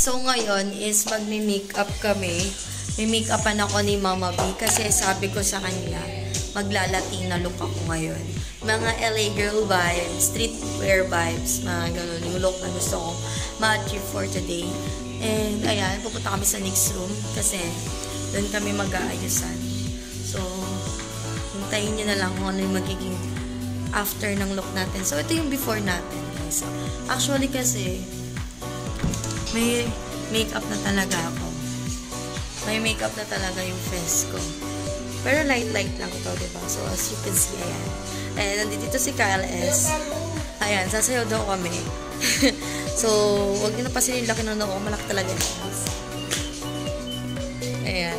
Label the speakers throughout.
Speaker 1: So, ngayon is magmi-makeup kami. May make-upan ako ni Mama B kasi sabi ko sa kanya, magla-Latina look ako ngayon. Mga LA girl vibes, streetwear vibes, mga ganun. Yung look na gusto kong ma-achieve for today. And, ayan, pupunta kami sa next room kasi doon kami mag-aayusan. So, hintayin nyo na lang kung ano yung magiging after ng look natin. So, ito yung before natin. So, actually kasi, may makeup na talaga ako. May makeup na talaga yung face ko. Pero light-light lang ito, diba? So, as you can see, ayan. Ayan, nandito si Kyle S. Ayan, sasayaw daw kami. So, huwag nyo napasin yung laki ng noo. Malaki talaga yun. Ayan.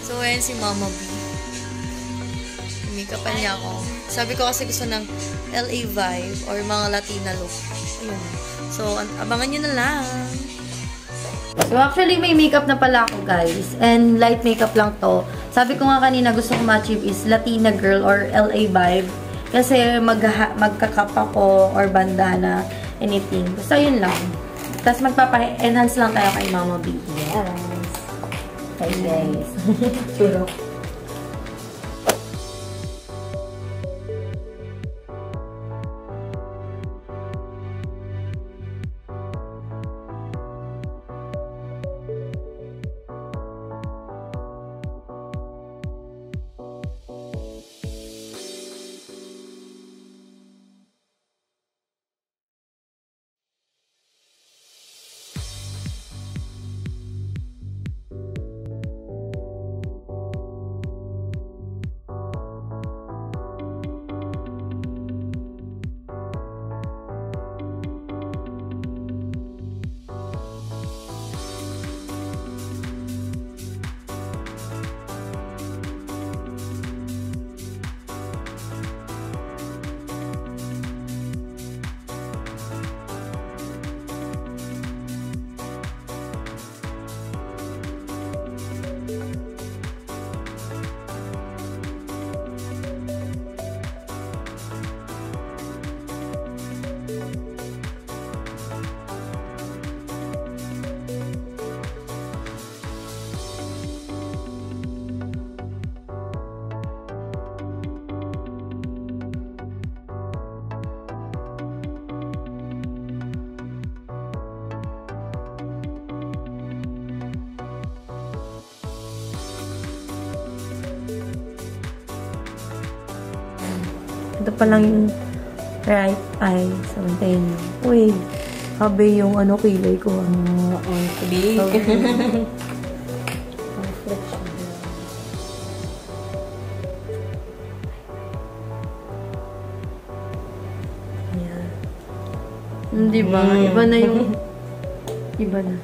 Speaker 1: So, ayan si Mama B. Make-upan niya ako. Sabi ko kasi gusto ng LA vibe or mga Latina look. Ayun. So, abangan nyo na lang. So, actually, may makeup na pala ako, guys. And light makeup lang to. Sabi ko nga kanina, gusto ko ma-achieve is Latina girl or LA vibe. Kasi magkakap ako or bandana, anything. Basta yun lang. Tapos magpapa-enhance lang tayo kay Mama B.
Speaker 2: Yes. Hi, guys. Churro.
Speaker 1: Ito pa lang yung right eye. So, antayin nyo. Uy, habi yung ano kilay ko.
Speaker 2: Big.
Speaker 1: Ayan. Diba? Iba na yung... Iba na.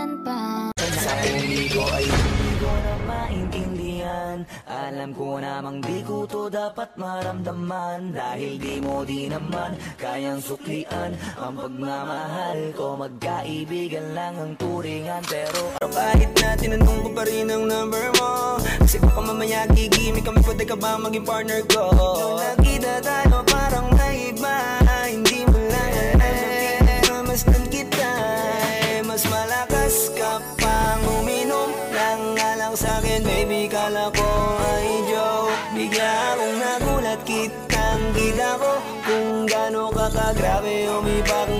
Speaker 3: nasasaktan pa.
Speaker 4: Sa umigo ay hindi ko na maintindihan. Alam ko namang di ko to dapat maramdaman. Dahil di mo di naman kayang suklian ang pagmamahal ko. Magkaibigan lang ang turingan. Pero kahit na tinanong ko pa rin ang number mo, kasi baka mamaya gigimik kami, pwede ka ba maging partner ko? Nung nakita tayo parang may iba, hindi mo lang mamasdan kita. Mas malakas ka pang uminom ng alang sa'kin, baby, kala ko ay joke. Bigla akong nagulat, kitang kita ko kung gaano ka kagrabe umipak